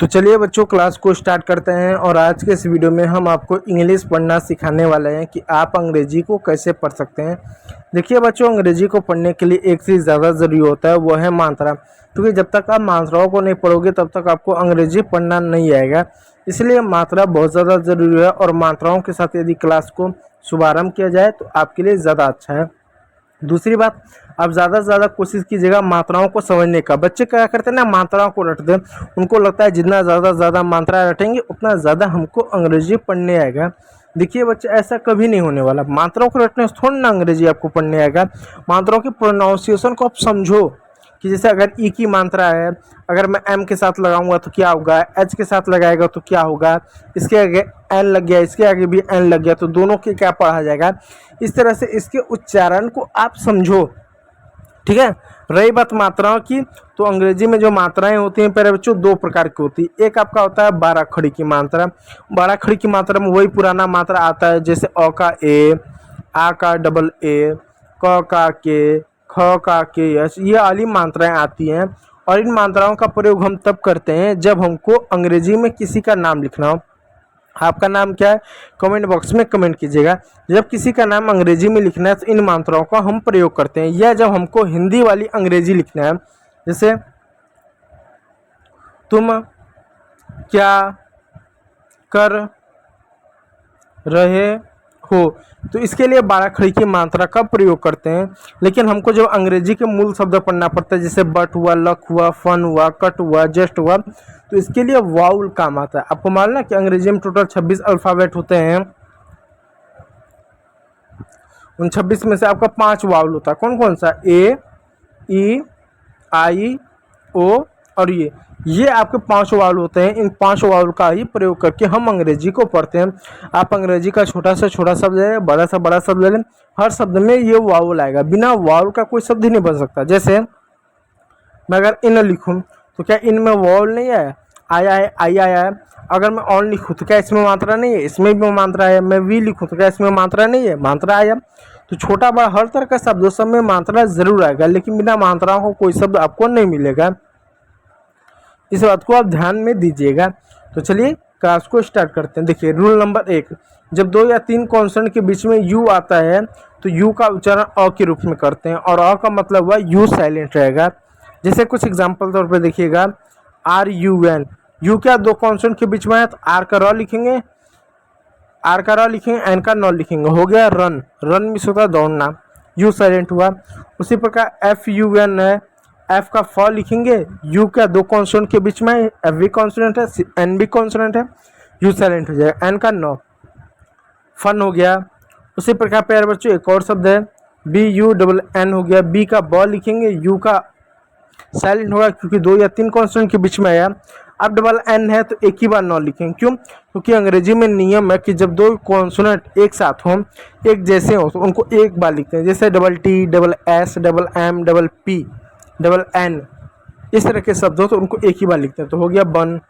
तो चलिए बच्चों, क्लास को स्टार्ट करते हैं। और आज के इस वीडियो में हम आपको इंग्लिश पढ़ना सिखाने वाले हैं कि आप अंग्रेजी को कैसे पढ़ सकते हैं। देखिए बच्चों, अंग्रेजी को पढ़ने के लिए एक चीज़ ज़्यादा ज़रूरी होता है, वो है मात्रा। क्योंकि जब तक आप मात्राओं को नहीं पढ़ोगे तब तक आपको अंग्रेजी पढ़ना नहीं आएगा। इसलिए मात्रा बहुत ज़्यादा ज़रूरी है और मात्राओं के साथ यदि क्लास को शुभारंभ किया जाए तो आपके लिए ज़्यादा अच्छा है। दूसरी बात, आप ज़्यादा से ज़्यादा कोशिश कीजिएगा मात्राओं को समझने का। बच्चे क्या करते हैं ना, मात्राओं को रटते हैं। उनको लगता है जितना ज़्यादा मात्रा रटेंगे उतना ज़्यादा हमको अंग्रेजी पढ़ने आएगा। देखिए बच्चे, ऐसा कभी नहीं होने वाला। मात्राओं को रटने से थोड़ी ना अंग्रेजी आपको पढ़ने आएगा। मात्राओं की प्रोनाउंसिएशन को आप समझो कि जैसे अगर ई की मात्रा है, अगर मैं एम के साथ लगाऊंगा तो क्या होगा, एच के साथ लगाएगा तो क्या होगा, इसके आगे एन लग गया, इसके आगे भी एन लग गया, तो दोनों के क्या पढ़ा जाएगा। इस तरह से इसके उच्चारण को आप समझो, ठीक है। रही बात मात्राओं की, तो अंग्रेजी में जो मात्राएं होती हैं प्यारे बच्चों, दो प्रकार की होती है। एक आपका होता है 12 खड़ी की मात्रा। 12 खड़ी की मात्रा में वही पुराना मात्रा आता है, जैसे अ का ए, आ का डबल ए, क का के, ख का के यस, ये वाली मात्राएं आती हैं। और इन मात्राओं का प्रयोग हम तब करते हैं जब हमको अंग्रेजी में किसी का नाम लिखना हो। आपका नाम क्या है, कमेंट बॉक्स में कमेंट कीजिएगा। जब किसी का नाम अंग्रेजी में लिखना है तो इन मात्राओं का हम प्रयोग करते हैं। या जब हमको हिंदी वाली अंग्रेजी लिखना है, जैसे तुम क्या कर रहे हो, तो इसके लिए 12 खड़ी की मात्रा का प्रयोग करते हैं। लेकिन हमको जब अंग्रेजी के मूल शब्द पढ़ना पड़ता है, जैसे बट हुआ, लक हुआ, फन हुआ, कट हुआ, जस्ट हुआ, तो इसके लिए वाउल काम आता है। आपको मालूम है कि अंग्रेजी में टोटल 26 अल्फ़ाबेट होते हैं। उन 26 में से आपका 5 वाउल होता है। कौन कौन सा? ए, ई, आई, ओ और ये आपके 5 वाउल होते हैं। इन 5 वाउल का ही प्रयोग करके हम अंग्रेजी को पढ़ते हैं। आप अंग्रेजी का छोटा से छोटा शब्द ले लें, बड़ा से बड़ा शब्द ले लें, हर शब्द में ये वाउल आएगा। बिना वाउल का कोई शब्द ही नहीं बन सकता। जैसे मैं अगर इन लिखूं तो क्या इन में वाउल नहीं है? आया है, आई आया है। अगर मैं ऑन लिखूं तो क्या इसमें मात्रा नहीं है? इसमें भी मात्रा है। मैं वी लिखूं तो क्या इसमें मात्रा नहीं है? मात्रा आया। तो छोटा बड़ा हर तरह का शब्द सब में मात्रा जरूर आएगा, लेकिन बिना मात्राओं को कोई शब्द आपको नहीं मिलेगा। इस बात को आप ध्यान में दीजिएगा। तो चलिए क्लास को स्टार्ट करते हैं। देखिए रूल नंबर 1, जब 2 या 3 कॉन्सोनेंट के बीच में यू आता है तो यू का उच्चारण अ के रूप में करते हैं, और अ का मतलब हुआ यू साइलेंट रहेगा। जैसे कुछ एग्जाम्पल तौर पे देखिएगा, आर यू एन, यू क्या 2 कॉन्सोनेंट के बीच में है तो आर का र लिखेंगे, आर का र लिखेंगे, एन का नॉ लिखेंगे, हो गया रन। रन मिस होता है दौड़ना, यू साइलेंट हुआ। उसी प्रकार एफ यू एन है, एफ का फ लिखेंगे, यू क्या 2 कॉन्सोनेंट के बीच में है, एफ भी कॉन्सोनेंट है, एन भी कॉन्सोनेंट है, यू साइलेंट हो जाएगा, एन का नॉ, फन हो गया। उसी प्रकार प्यारे बच्चों एक और शब्द है बी यू डबल एन हो गया, बी का ब लिखेंगे, यू का साइलेंट होगा क्योंकि 2 या 3 कॉन्सोनेंट के बीच में आया। अब डबल एन है तो एक ही बार नॉ लिखेंगे। क्यों? क्योंकि अंग्रेजी में नियम है कि जब 2 कॉन्सोनेंट एक साथ हों, एक जैसे हों, तो उनको एक बार लिखते हैं। जैसे double T, double S, double M, double P, double N, इस तरह के शब्द हो तो उनको एक ही बार लिखते हैं। तो हो गया बन।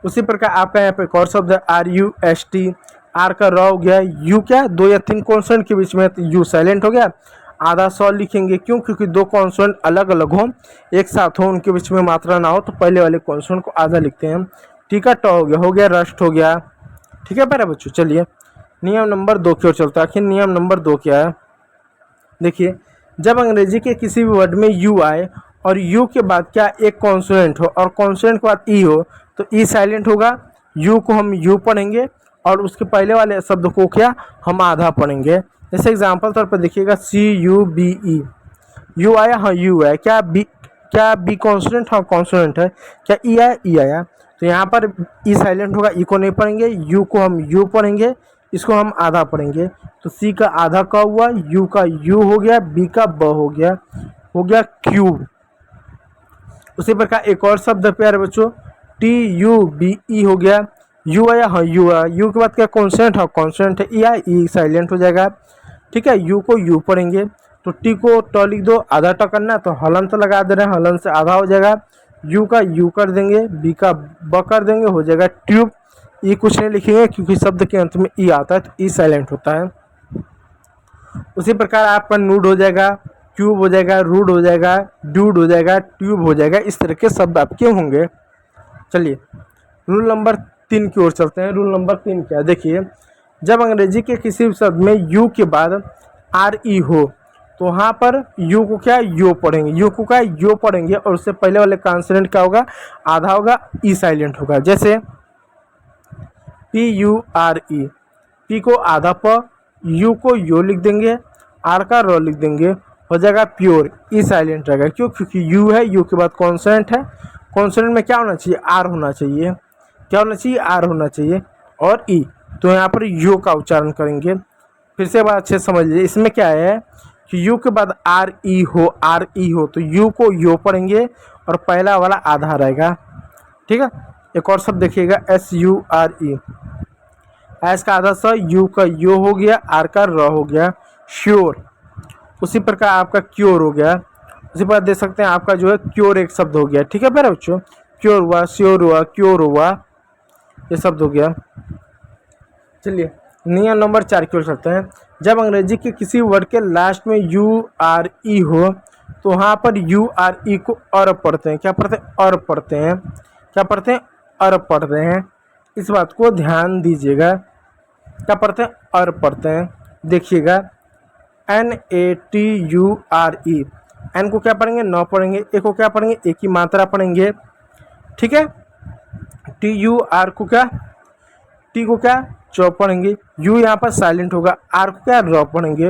उसी प्रकार आपका यहाँ पे एक और शब्द है R U S T, R का र हो गया, यू क्या 2 या 3 कॉन्सोनेंट के बीच में तो यू साइलेंट हो गया, आधा सौ लिखेंगे। क्यों? क्योंकि 2 कॉन्सोनेंट अलग अलग हो, एक साथ हो, उनके बीच में मात्रा ना हो, तो पहले वाले कॉन्सोनेंट को आधा लिखते हैं। ठीक है, ट हो गया, रस्ट हो गया। ठीक है प्यारे बच्चों, चलिए नियम नंबर 2 की ओर चलता है। आखिर नियम नंबर 2 क्या है? देखिए, जब अंग्रेजी के किसी भी वर्ड में यू आए और यू के बाद क्या एक कॉन्सोनेंट हो और कॉन्सोनेंट के बाद ई हो, तो ई साइलेंट होगा, यू को हम यू पढ़ेंगे और उसके पहले वाले शब्द को क्या हम आधा पढ़ेंगे। जैसे एग्जांपल तौर पर देखिएगा सी यू बी ई, यू आया, हाँ यू है, क्या बी कॉन्सोनेंट? हाँ कॉन्सोनेंट है। क्या ई आया? ई आया। तो यहाँ पर ई साइलेंट होगा, ई को नहीं पढ़ेंगे, यू को हम यू पढ़ेंगे, इसको हम आधा पढ़ेंगे। तो सी का आधा का हुआ, यू का यू हो गया, बी का ब हो गया क्यूब। उसी प्रकार एक और शब्द है प्यारे बच्चों, टी यू बी ई हो गया, यू आया, हाँ यू आया, यू के बाद क्या कॉन्सोनेंट? हाँ कॉन्सोनेंट है, ई आया, ई साइलेंट हो जाएगा। ठीक है, यू को यू पढ़ेंगे, तो टी को ट लिख दो, आधा ट करना तो हलन तो लगा दे रहे हैं, हलन से आधा हो जाएगा, यू का यू कर देंगे, बी का ब कर देंगे, हो जाएगा ट्यूब। ई कुछ नहीं लिखेंगे क्योंकि शब्द के अंत में ई आता है तो ई साइलेंट होता है। उसी प्रकार आपका नूड हो जाएगा, क्यूब हो जाएगा, रूड हो जाएगा, ड्यूड हो जाएगा, ट्यूब हो जाएगा। इस तरह के शब्द आपके होंगे। चलिए रूल नंबर 3 की ओर चलते हैं। रूल नंबर 3 क्या है, देखिए जब अंग्रेजी के किसी भी शब्द में यू के बाद आर ई हो तो वहाँ पर यू को क्या यो पढ़ेंगे, यू को क्या यो पढ़ेंगे और उससे पहले वाले कॉन्सोनेंट क्या होगा, आधा होगा, ई साइलेंट होगा। जैसे पी यू आर ई, पी को आधा प, यू को यो लिख देंगे, आर का र लिख देंगे, हो जाएगा प्योर, ई साइलेंट रहेगा। क्यों, क्योंकि यू है, यू के बाद कॉन्सोनेंट है, कॉन्सोनेंट में क्या होना चाहिए, आर होना चाहिए, क्या होना चाहिए, आर होना चाहिए और ई, तो यहाँ पर यू का उच्चारण करेंगे। फिर से बात अच्छे समझ लीजिए, इसमें क्या है कि यू के बाद आर ई हो, आर ई हो तो यू को यो पढ़ेंगे और पहला वाला आधा रहेगा। ठीक है, एक और शब्द देखिएगा एस यू आर ई, एस का आधा स, यू का यो हो गया, आर का र हो गया, श्योर। उसी प्रकार आपका क्योर हो गया, उसी प्रकार देख सकते हैं आपका जो है क्योर एक शब्द हो गया। ठीक है मेरे बच्चों, क्योर हुआ, श्योर हुआ, क्योर हुआ, ये शब्द हो गया। चलिए नियम नंबर 4 की ओर चलते हैं। जब अंग्रेजी के किसी वर्ड के लास्ट में यू आर ई हो तो वहाँ पर यू आर ई को और पढ़ते हैं, क्या पढ़ते हैं, और पढ़ते हैं, क्या पढ़ते हैं, और पढ़ते हैं। इस बात को ध्यान दीजिएगा, क्या पढ़ते हैं, और पढ़ते हैं। देखिएगा N A T U R E, N को क्या पढ़ेंगे, न पढ़ेंगे, ए को क्या पढ़ेंगे, एक ही मात्रा पढ़ेंगे। ठीक है, टी यू आर को क्या, टी को क्या चौ पढ़ेंगे, यू यहाँ पर साइलेंट होगा, आर को क्या र पढ़ेंगे,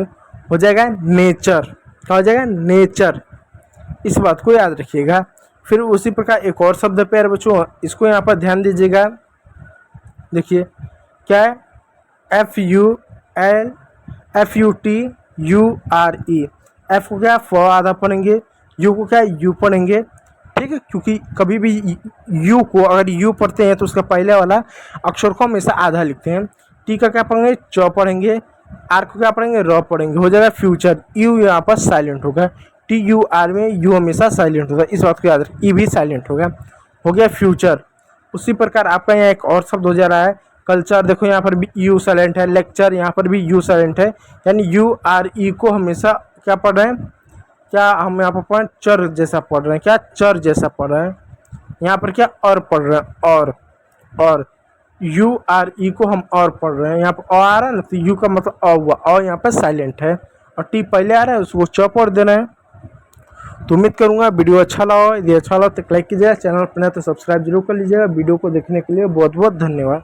हो जाएगा नेचर, क्या हो जाएगा, नेचर। इस बात को याद रखिएगा। फिर उसी प्रकार एक और शब्द है प्यारे बच्चों, इसको यहाँ पर ध्यान दीजिएगा। देखिए क्या है, F U L, F U T U R ई, एफ को क्या फ आधा पढ़ेंगे, यू को क्या यू पढ़ेंगे। ठीक है, क्योंकि कभी भी यू को अगर यू पढ़ते हैं तो उसका पहले वाला अक्षर को हमेशा आधा लिखते हैं। टी का क्या पढ़ेंगे, च पढ़ेंगे, आर को क्या पढ़ेंगे, र पढ़ेंगे, हो जाएगा फ्यूचर। यू यहाँ पर साइलेंट होगा, टी यू आर में यू हमेशा साइलेंट होगा, इस बात को याद रखें, ई भी साइलेंट होगा, हो गया फ्यूचर। उसी प्रकार आपका यहाँ एक और शब्द हो जा रहा है कल्चर, देखो यहाँ पर भी यू साइलेंट है, लेक्चर यहाँ पर भी यू साइलेंट है, यानी यू आर ई को हमेशा क्या पढ़ रहे हैं, क्या हम यहाँ पर पढ़ चर जैसा पढ़ रहे हैं, क्या चर जैसा पढ़ रहे हैं, यहाँ पर क्या और पढ़ रहे हैं, और यू आर ई को हम और पढ़ रहे हैं, यहाँ पर आ रहा है ना तो यू का मतलब अ हुआ, और यहाँ पर साइलेंट है और टी पहले आ रहा है उसको च पढ़ देना है। तो उम्मीद करूँगा वीडियो अच्छा लगा हो, यदि अच्छा लगा तो लाइक कीजिएगा, चैनल पर नए तो सब्सक्राइब जरूर कर लीजिएगा। वीडियो को देखने के लिए बहुत बहुत धन्यवाद।